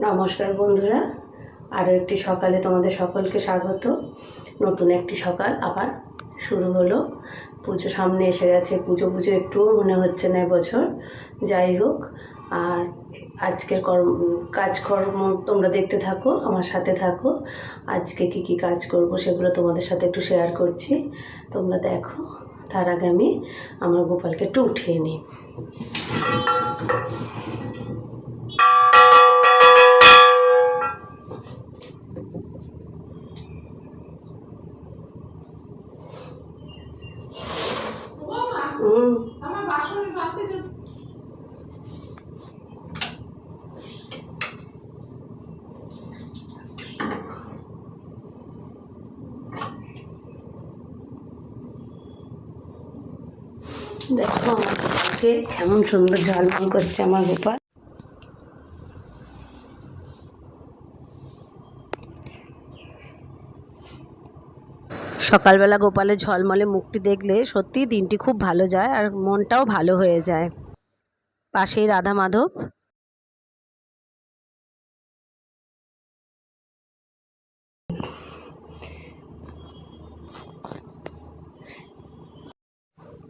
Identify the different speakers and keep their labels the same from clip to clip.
Speaker 1: নমস্কার বন্ধুরা, আরও একটি সকালে তোমাদের সকলকে স্বাগত। নতুন একটি সকাল আবার শুরু হলো। পুজো সামনে এসে গেছে। পুজো একটুও মনে হচ্ছে না এবছর। যাই হোক, আর আজকের কাজকর্ম তোমরা দেখতে থাকো, আমার সাথে থাকো। আজকে কি কাজ করব সেগুলো তোমাদের সাথে একটু শেয়ার করছি, তোমরা দেখো। তার আগে আমি আমার গোপালকে একটু উঠিয়ে নিই। দেখো আমার গোপালকে কেমন সুন্দর ঝলমল করছে আমার গোপাল। সকালবেলা গোপালের ঝলমলে মুখটি দেখলে সত্যি দিনটি খুব ভালো যায় আর মনটাও ভালো হয়ে যায়। পাশেই রাধা মাধব।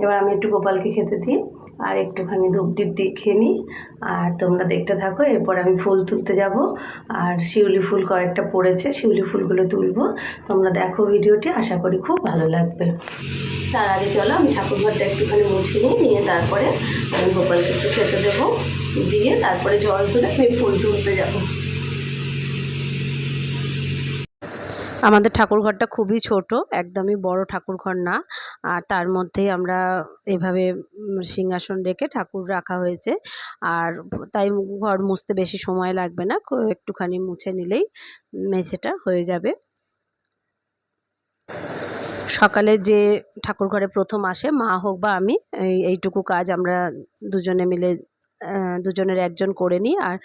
Speaker 1: এবার আমি একটু গোপালকে খেতে দিই আর একটুখানি ধূপদীপ দিয়ে খেয়ে নিই, আর তোমরা দেখতে থাকো। এরপর আমি ফুল তুলতে যাব, আর শিউলি ফুল কয়েকটা পড়েছে, শিউলি ফুলগুলো তুলবো। তোমরা দেখো ভিডিওটি, আশা করি খুব ভালো লাগবে। তার আগে চলো আমি ঠাকুরঘরটা একটুখানি মুছে নিয়ে তারপরে আমি গোপালকে একটু খেতে দেবো, দিয়ে তারপরে জল তুলে আমি ফুল তুলতে যাবো। আমাদের ঠাকুরঘরটা খুবই ছোট, একদমই বড় ঠাকুরঘর না। আর তার মধ্যেই আমরা এভাবে সিংহাসন রেখে ঠাকুর রাখা হয়েছে। আর তাই ঘর মুছতে বেশি সময় লাগবে না, একটুখানি মুছে নিলেই মেঝেটা হয়ে যাবে। সকালে যে ঠাকুরঘরে প্রথম আসে, মা হোক বা আমি, এইটুকু কাজ আমরা দুজনে মিলে দুজনের একজন করে নিই। আর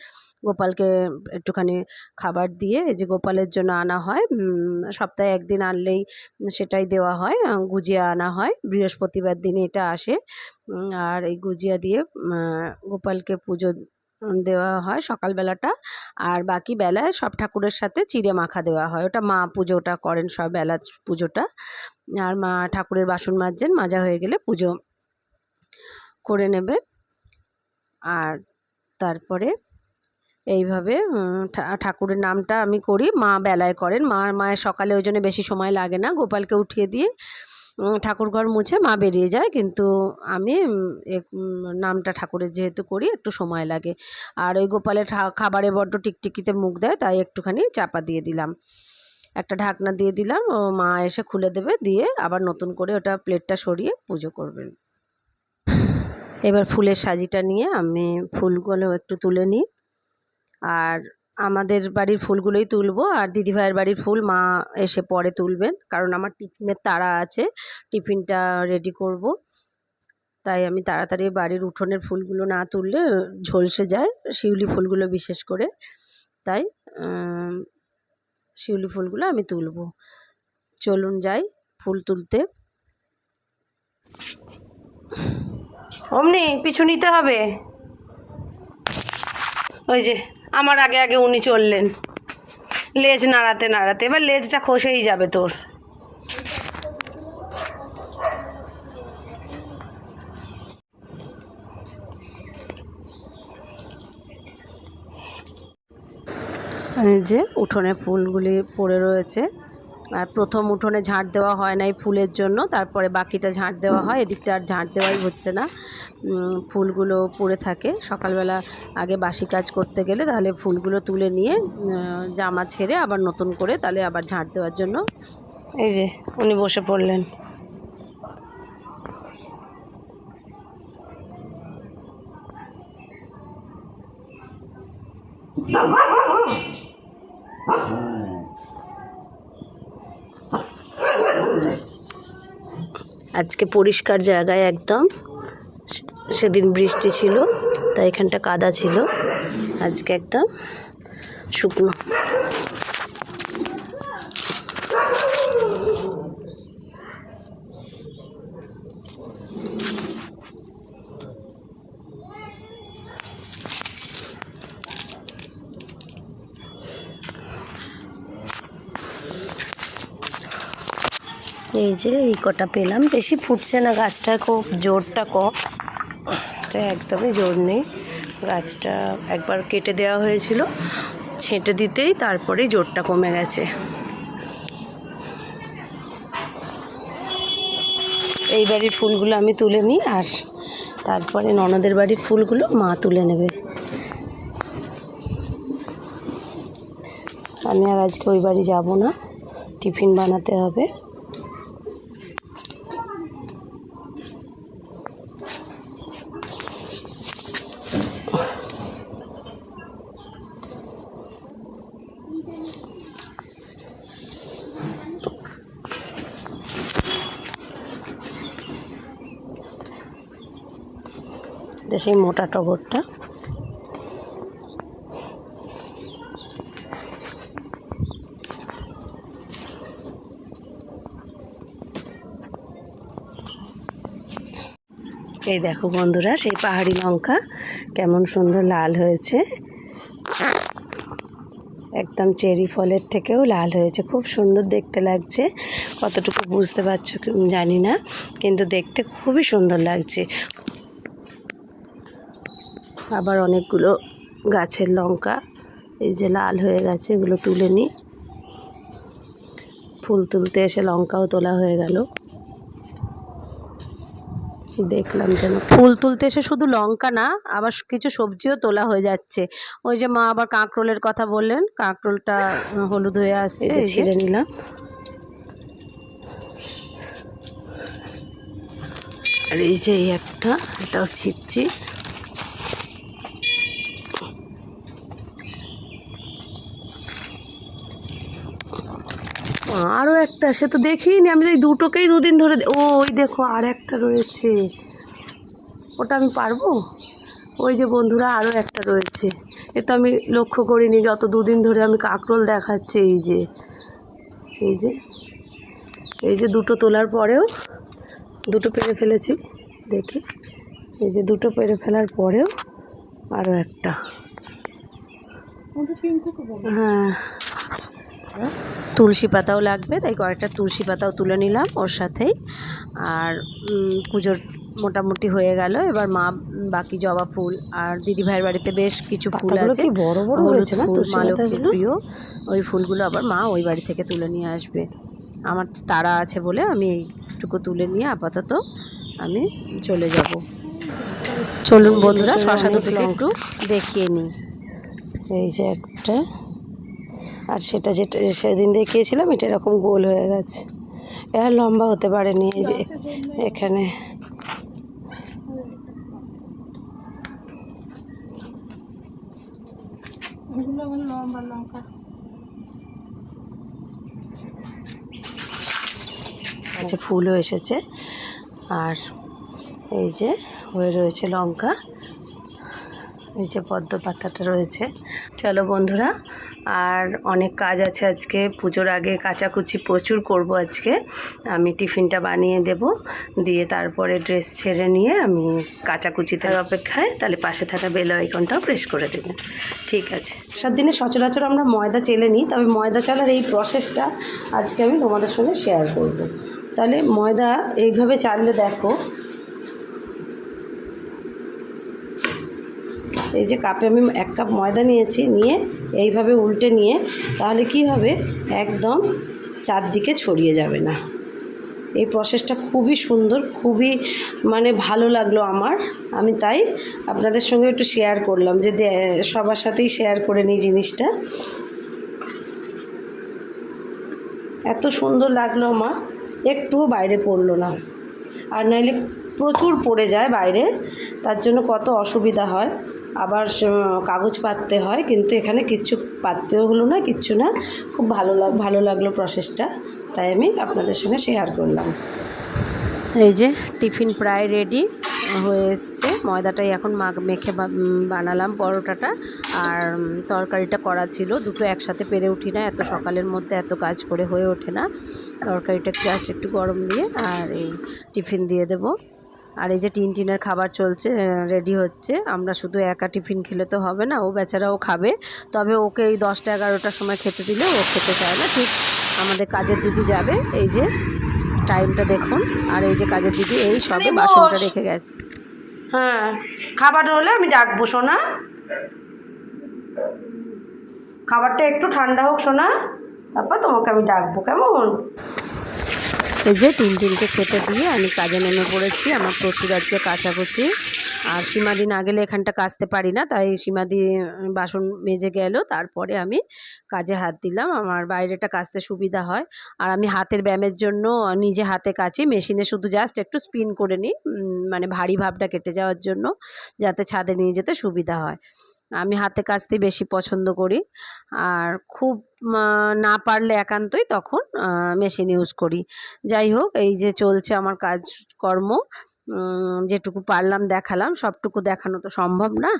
Speaker 1: গোপালকে একটুখানি খাবার দিয়ে, এই যে গোপালের জন্য আনা হয়, সপ্তাহে একদিন আনলেই সেটাই দেওয়া হয়। গুজিয়া আনা হয়, বৃহস্পতিবার দিনে এটা আসে। আর এই গুজিয়া দিয়ে গোপালকে পুজো দেওয়া হয় সকালবেলাটা। আর বাকি বেলায় সব ঠাকুরের সাথে চিড়ে মাখা দেওয়া হয়। ওটা মা পুজোটা করেন, সব বেলা পুজোটা। আর মা ঠাকুরের বাসন মাজেন, মাজা হয়ে গেলে পুজো করে নেবে। আর তারপরে এইভাবে ঠাকুরের নামটা আমি করি, মা বেলায় করেন। মায়ের সকালে ওই জন্য বেশি সময় লাগে না। গোপালকে উঠিয়ে দিয়ে ঠাকুর ঘর মুছে মা বেরিয়ে যায়, কিন্তু আমি নামটা ঠাকুরের যেহেতু করি একটু সময় লাগে। আর ওই গোপালের খাবারে বড্ড টিকটিকিতে মুখ দেয়, তাই একটুখানি চাপা দিয়ে দিলাম, একটা ঢাকনা দিয়ে দিলাম। ও মা এসে খুলে দেবে, দিয়ে আবার নতুন করে ওটা প্লেটটা সরিয়ে পুজো করবেন। এবার ফুলের সাজিটা নিয়ে আমি ফুলগুলো একটু তুলে নিই। আর আমাদের বাড়ির ফুলগুলোই তুলবো, আর দিদিভাইয়ের বাড়ির ফুল মা এসে পরে তুলবেন, কারণ আমার টিফিনের তাড়া আছে, টিফিনটা রেডি করব। তাই আমি তাড়াতাড়ি বাড়ির উঠোনের ফুলগুলো না তুললে ঝলসে যায়, শিউলি ফুলগুলো বিশেষ করে। তাই শিউলি ফুলগুলো আমি তুলব। চলুন যাই ফুল তুলতে। অমনি পিছু নিতে হবে। ওই যে আমার আগে আগে উনি চললেন, লেজ নাড়াতে নাড়াতে। এবার লেজটা খসেই যাবে তোর। এই যে উঠোনে ফুলগুলি পড়ে রয়েছে, আর প্রথম উঠোনে ঝাঁট দেওয়া হয় না এই ফুলের জন্য, তারপরে বাকিটা ঝাঁট দেওয়া হয়। এদিকটা আর ঝাঁট দেওয়াই হচ্ছে না, ফুলগুলো পড়ে থাকে। সকালবেলা আগে বাসি কাজ করতে গেলে তাহলে ফুলগুলো তুলে নিয়ে জামা ছেড়ে আবার নতুন করে তাহলে আবার ঝাঁট দেওয়ার জন্য। এই যে উনি বসে পড়লেন। আজকে পরিষ্কার জায়গায় একদম, সেদিন বৃষ্টি ছিল তাই এখানটা কাদা ছিল, আজকে একদম শুকনো। এই যে এই কটা পেলাম, বেশি ফুটছে না, গাছটা খুব জোরটা কম, গাছটা একদমই জোর নেই। গাছটা একবার কেটে দেওয়া হয়েছিল, ছেঁটে দিতেই তারপরেই জোরটা কমে গেছে। এই বাড়ির ফুলগুলো আমি তুলে নিই, আর তারপরে ননদের বাড়ির ফুলগুলো মা তুলে নেবে। আমি আর আজকে ওই বাড়ি যাব না, টিফিন বানাতে হবে। সেই মোটা টগরটা, এই দেখো বন্ধুরা, সেই পাহাড়ি লঙ্কা কেমন সুন্দর লাল হয়েছে, একদম চেরি ফলের থেকেও লাল হয়েছে, খুব সুন্দর দেখতে লাগছে। কতটুকু বুঝতে পারছো জানি না, কিন্তু দেখতে খুবই সুন্দর লাগছে। আবার অনেকগুলো গাছের লঙ্কা এই যে লাল হয়ে গেছে, এগুলো তুলে নিই। ফুল তুলতে এসে লঙ্কাও তোলা হয়ে গেল। দেখলাম যেন ফুল তুলতে এসে শুধু লঙ্কা না, আবার কিছু সবজিও তোলা হয়ে যাচ্ছে। ওই যে মা আবার কাঁকরোলের কথা বললেন, কাঁকরোলটা হলুদ হয়ে আসছে, ছিঁড়ে নিলাম। আর এই যে এই একটা, এটাও ছিঁড়ছি। আরও একটা, সে তো দেখিনি আমি, এই দুটোকেই দুদিন ধরে। ও ওই দেখো আর একটা রয়েছে, ওটা আমি পারবো। ওই যে বন্ধুরা আরও একটা রয়েছে, এ তো আমি লক্ষ্য করিনি, গত দুদিন ধরে আমি কাঁকরোল দেখাচ্ছে। এই যে এই যে এই যে দুটো তোলার পরেও দুটো পেরে ফেলেছি, দেখি এই যে দুটো পেরে ফেলার পরেও আরও একটা। হ্যাঁ, তুলসী পাতাও লাগবে, তাই কয়েকটা তুলসী পাতাও তুলে নিলাম ওর সাথেই। আর পুজোর মোটামুটি হয়ে গেল। এবার মা বাকি জবা ফুল, আর দিদি ভাইয়ের বাড়িতে বেশ কিছু ফুল আছে, বড় বড় হয়েছে না, মা লক্ষ্মীর প্রিয়, ওই ফুলগুলো আবার মা ওই বাড়ি থেকে তুলে নিয়ে আসবে। আমার তাড়া আছে বলে আমি এইটুকু তুলে নিয়ে আপাতত আমি চলে যাব। চলুন বন্ধুরা, শশা দুটোকে একটু দেখিয়ে নিই। এই যে একটা, আর সেটা যেটা সেদিন দেখিয়েছিলাম এটা এরকম গোল হয়ে গেছে, এর লম্বা হতে পারেনি। এই যে এখানে আচ্ছা ফুলও এসেছে, আর এই যে হয়ে রয়েছে লঙ্কা, এই যে পদ্ম পাতাটা রয়েছে। চলো বন্ধুরা, আর অনেক কাজ আছে আজকে, পুজোর আগে কাচাকুচি প্রচুর করব আজকে। আমি টিফিনটা বানিয়ে দেব, দিয়ে তারপরে ড্রেস ছেড়ে নিয়ে আমি কাচাকুচিতে অপেক্ষায়, তাহলে পাশে থাকা বেল আইকনটাও প্রেস করে দেবেন। ঠিক আছে। সাত দিনে সচরাচর আমরা ময়দা চেলে নিই, তবে ময়দা চালার এই প্রসেসটা আজকে আমি তোমাদের সঙ্গে শেয়ার করব। তাহলে ময়দা এইভাবে চাললে দেখো, এই যে কাপে আমি 1 কাপ ময়দা নিয়েছি, নিয়ে এইভাবে উল্টে নিয়ে, তাহলে কি হবে, একদম চারদিকে ছড়িয়ে যাবে না। এই প্রসেসটা খুবই সুন্দর, খুবই মানে ভালো লাগলো আমার, আমি তাই আপনাদের সঙ্গে একটু শেয়ার করলাম, যে সবার সাথেই শেয়ার করে নিই জিনিসটা। এত সুন্দর লাগলো আমার, একটুও বাইরে পড়লো না, আর নাইলে প্রচুর পড়ে যায় বাইরে, তার জন্য কত অসুবিধা হয়, আবার কাগজ পাততে হয়, কিন্তু এখানে কিচ্ছু পাততেও হলো না, কিচ্ছু না। খুব ভালো লাগলো প্রসেসটা, তাই আমি আপনাদের সঙ্গে শেয়ার করলাম। এই যে টিফিন প্রায় রেডি হয়ে এসছে, ময়দাটাই এখন মেখে বানালাম পরোটাটা, আর তরকারিটা করা ছিল, দুটো একসাথে পেরে উঠি না, এত সকালের মধ্যে এত কাজ করে হয়ে ওঠে না। তরকারিটা জাস্ট একটু গরম দিয়ে আর এই টিফিন দিয়ে দেব। আর এই যে টিনের খাবার চলছে, রেডি হচ্ছে। আমরা শুধু একা টিফিন খেলে তো হবে না, ও বেচারাও খাবে, তবে ওকে এই 10টা 11টার সময় খেতে দিলে ও খেতে চায় না। ঠিক আমাদের কাজের দিদি যাবে, এই যে টাইমটা দেখুন। আর এই যে কাজের দিদি এই সবে বাসনটা রেখে গেছে।
Speaker 2: হ্যাঁ, খাবার হলে আমি ডাকবো সোনা, খাবারটা একটু ঠান্ডা হোক সোনা, তারপর তোমাকে আমি ডাকবো, কেমন?
Speaker 1: এই যে টিনটিনকে খেতে দিয়ে আমি কাজে নেমে পড়েছি। আমার প্রচুর আজকে কাচাকুচি, আর সীমাদি না গেলে এখানটা কাচতে পারি না, তাই সীমাদি বাসন মেজে গেল, তারপরে আমি কাজে হাত দিলাম। আমার বাইরেটা কাচতে সুবিধা হয়, আর আমি হাতের ব্যায়ামের জন্য নিজে হাতে কাচি, মেশিনে শুধু জাস্ট একটু স্পিন করে নিই, মানে ভারী ভাবটা কেটে যাওয়ার জন্য, যাতে ছাদে নিয়ে যেতে সুবিধা হয়। আমি হাতে কাচতেই বেশি পছন্দ করি, আর খুব না পারলে একান্তই তখন মেশিন ইউজ করি। যাই হোক, এই যে চলছে আমার কাজকর্ম, যেটুকু পারলাম দেখালাম, সবটুকু দেখানো তো সম্ভব না।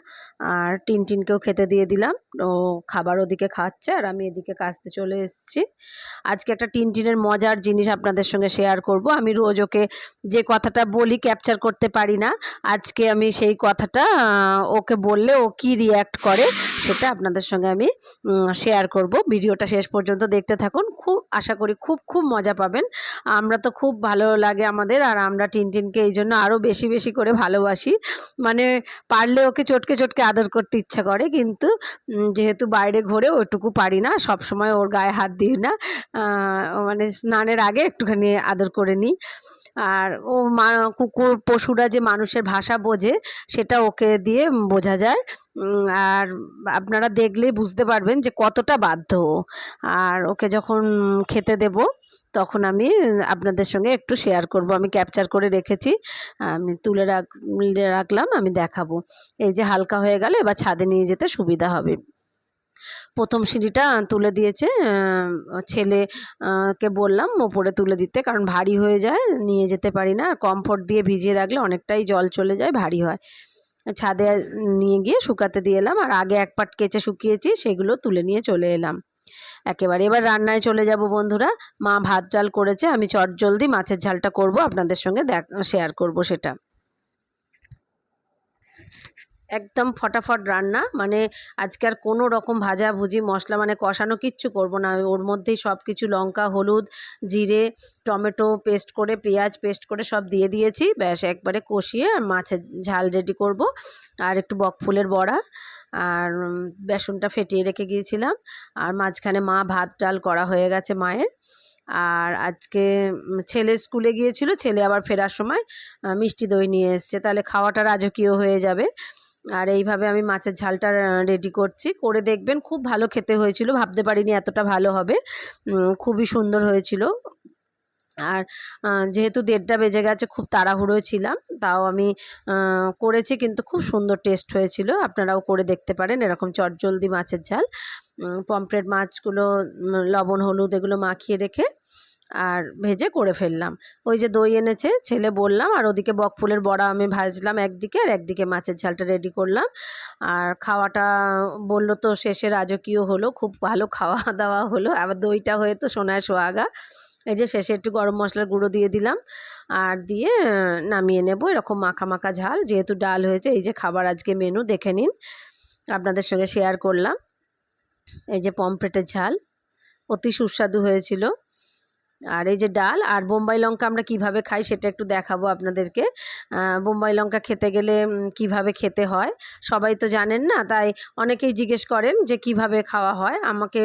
Speaker 1: আর টিনটিনকেও খেতে দিয়ে দিলাম, ও খাবার ওদিকে খাচ্ছে আর আমি এদিকে কাচতে চলে এসেছি। আজকে একটা টিনটিনের মজার জিনিস আপনাদের সঙ্গে শেয়ার করব। আমি রোজ ওকে যে কথাটা বলি ক্যাপচার করতে পারি না, আজকে আমি সেই কথাটা ওকে বললে ও কি রিয়্যাক্ট করে সেটা আপনাদের সঙ্গে আমি শেয়ার করব। ভিডিওটা শেষ পর্যন্ত দেখতে থাকুন, খুব আশা করি খুব মজা পাবেন। আমরা তো খুব ভালো লাগে আমাদের, আর আমরা টিনটিনকে এই জন্য আরও বেশি বেশি করে ভালোবাসি। মানে পারলে ওকে চটকে চটকে আদর করতে ইচ্ছা করে, কিন্তু যেহেতু বাইরে ঘোরে ওইটুকু পারি না, সব সময় ওর গায়ে হাত দিই না, মানে স্নানের আগে একটুখানি আদর করে নিই। আর ও কুকুর পশুরা যে মানুষের ভাষা বোঝে সেটা ওকে দিয়ে বোঝা যায়, আর আপনারা দেখলেই বুঝতে পারবেন যে কতটা বাধ্য ও। আর ওকে যখন খেতে দেব তখন আমি আপনাদের সঙ্গে একটু শেয়ার করব। আমি ক্যাপচার করে রেখেছি, আমি তুলে রাখলাম, আমি দেখাবো। এই যে হালকা হয়ে গেলে এবার ছাদে নিয়ে যেতে সুবিধা হবে। প্রথম সিঁড়িটা তুলে দিয়েছে, ছেলে কে বললাম ওপরে তুলে দিতে, কারণ ভারী হয়ে যায়, নিয়ে যেতে পারি না। কমফোর্ট দিয়ে ভিজিয়ে রাখলে অনেকটাই জল চলে যায়, ভারী হয়। ছাদে নিয়ে গিয়ে শুকাতে দিয়ে এলাম, আর আগে এক পাট কেচে শুকিয়েছি সেগুলো তুলে নিয়ে চলে এলাম একেবারে। এবার রান্নায় চলে যাব বন্ধুরা। মা ভাত ডাল করেছে, আমি চটজলদি মাছের ঝালটা করব, আপনাদের সঙ্গে শেয়ার করব সেটা। একদম ফটাফট রান্না, মানে আজকে আর কোনো রকম ভাজাভুজি মশলা মানে কষানো কিচ্ছু করব না, ওর মধ্যেই সব কিছু লঙ্কা হলুদ জিরে টমেটো পেস্ট করে পেঁয়াজ পেস্ট করে সব দিয়ে দিয়েছি, ব্যাস একবারে কষিয়ে মাছের ঝাল রেডি করব। আর একটু বকফুলের বড়া, আর বেসনটা ফেটিয়ে রেখে গিয়েছিলাম। আর মাঝখানে মা ভাত ডাল করা হয়ে গেছে মায়ের। আর আজকে ছেলে স্কুলে গিয়েছিল, ছেলে আবার ফেরার সময় মিষ্টি দই নিয়ে এসছে, তাহলে খাওয়াটা রাজকীয় হয়ে যাবে। আর এইভাবে আমি মাছের ঝালটা রেডি করছি, করে দেখবেন খুব ভালো খেতে হয়েছিল, ভাবতে পারিনি এতটা ভালো হবে, খুবই সুন্দর হয়েছিল। আর যেহেতু 1:30 বেজে গেছে, খুব তাড়াহুড়োয় ছিলাম, তাও আমি করেছি, কিন্তু খুব সুন্দর টেস্ট হয়েছিল। আপনারাও করে দেখতে পারেন এরকম চটজলদি মাছের ঝাল। পমফ্রেট মাছগুলো লবণ হলুদ এগুলো মাখিয়ে রেখে আর ভেজে করে ফেললাম। ওই যে দই এনেছে ছেলে বললাম, আর ওদিকে বকফুলের বড়া আমি ভাজলাম একদিকে, আর একদিকে মাছের ঝালটা রেডি করলাম। আর খাওয়াটা বললো তো শেষে রাজকীয় হলো, খুব ভালো খাওয়া দাওয়া হলো, আবার দইটা হয়ে তো সোনায় সোহাগা। এই যে শেষে একটু গরম মশলার গুঁড়ো দিয়ে দিলাম, আর দিয়ে নামিয়ে নেব। এরকম মাখা মাখা ঝাল, যেহেতু ডাল হয়েছে। এই যে খাবার আজকে মেনু দেখে নিন, আপনাদের সঙ্গে শেয়ার করলাম। এই যে পমফ্রেটের ঝাল অতি সুস্বাদু হয়েছিল, আর এই যে ডাল। আর বোম্বাই লঙ্কা আমরা কিভাবে খাই সেটা একটু দেখাবো আপনাদেরকে। বোম্বাই লঙ্কা খেতে গেলে কিভাবে খেতে হয় সবাই তো জানেন না, তাই অনেকেই জিজ্ঞেস করেন যে কিভাবে খাওয়া হয় আমাকে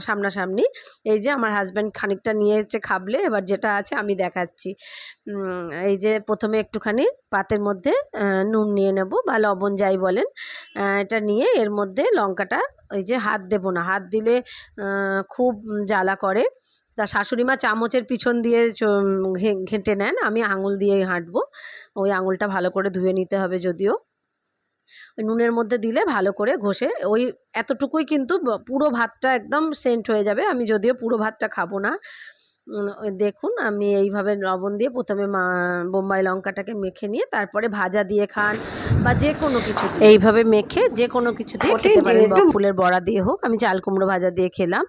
Speaker 1: সামনাসামনি। এই যে আমার হাজব্যান্ড খানিকটা নিয়ে এসেছে খাবলে, এবার যেটা আছে আমি দেখাচ্ছি। এই যে প্রথমে একটুখানি পাতের মধ্যে নুন নিয়ে নেব বা লবণ যাই বলেন, এটা নিয়ে এর মধ্যে লঙ্কাটা, ওই যে হাত দেবো না, হাত দিলে খুব জ্বালা করে। তার শাশুড়ি মা চামচের পিছন দিয়ে ঘেঁটে নেন, আমি আঙুল দিয়েই হাঁটবো। ওই আঙুলটা ভালো করে ধুয়ে নিতে হবে, যদিও ওই নুনের মধ্যে দিলে ভালো করে ঘষে ওই এতটুকুই, কিন্তু পুরো ভাতটা একদম সেন্ট হয়ে যাবে। আমি যদিও পুরো ভাতটা খাবো না। দেখুন আমি এইভাবে লবণ দিয়ে প্রথমে বোম্বাই লঙ্কাটাকে মেখে নিয়ে তারপরে ভাজা দিয়ে খান বা যে কোনো কিছু এইভাবে মেখে যে কোনো কিছু দিয়ে খেতে পারেন, বকফুলের বড়া দিয়ে হোক। আমি চাল কুমড়ো ভাজা দিয়ে খেলাম,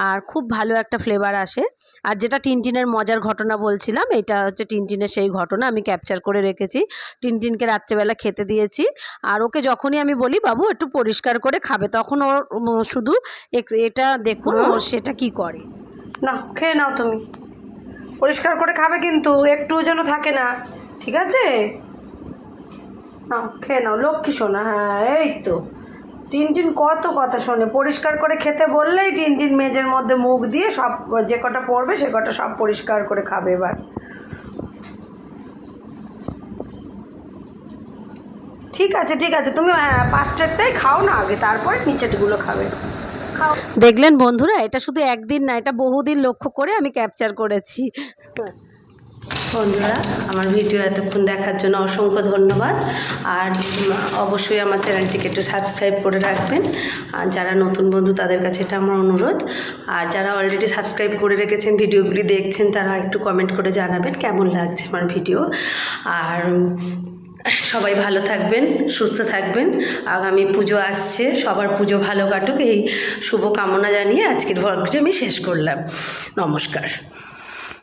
Speaker 1: আর খুব ভালো একটা ফ্লেভার আসে। আর যেটা টিনটিনের মজার ঘটনা বলছিলাম, এটা হচ্ছে টিনটিনের সেই ঘটনা, আমি ক্যাপচার করে রেখেছি। টিনটিনকে রাত্রেবেলা খেতে দিয়েছি, আর ওকে যখনই আমি বলি বাবু একটু পরিষ্কার করে খাবে, তখন ওর শুধু এটা দেখুন ও সেটা কি করে।
Speaker 2: না খেয়ে নাও তুমি, পরিষ্কার করে খাবে কিন্তু একটু যেন থাকে না, ঠিক আছে? নাও খেয়ে নাও লক্ষ্মী সোনা। হ্যাঁ এই তো টিনটিন কত কথা শোনে, পরিষ্কার করে খেতে বললেই টিনটিন মেজের মধ্যে মুখ দিয়ে সব যে কটা পড়বে সে কটা সব পরিষ্কার করে খাবে। এবার ঠিক আছে ঠিক আছে, তুমি পাত্রেরটাই খাও না আগে, তারপরে নিচেরগুলো খাবে। খাও।
Speaker 1: দেখলেন বন্ধুরা, এটা শুধু একদিন না, এটা বহুদিন লক্ষ্য করে আমি ক্যাপচার করেছি। বন্ধুরা, আমার ভিডিও এতক্ষণ দেখার জন্য অসংখ্য ধন্যবাদ। আর অবশ্যই আমার চ্যানেলটিকে একটু সাবস্ক্রাইব করে রাখবেন। আর যারা নতুন বন্ধু তাদের কাছে এটা আমার অনুরোধ। আর যারা অলরেডি সাবস্ক্রাইব করে রেখেছেন, ভিডিওগুলি দেখছেন, তারা একটু কমেন্ট করে জানাবেন কেমন লাগছে আমার ভিডিও। আর সবাই ভালো থাকবেন, সুস্থ থাকবেন। আগামী পুজো আসছে, সবার পুজো ভালো কাটুক এই শুভ কামনা জানিয়ে আজকের ব্লগটি আমি শেষ করলাম। নমস্কার।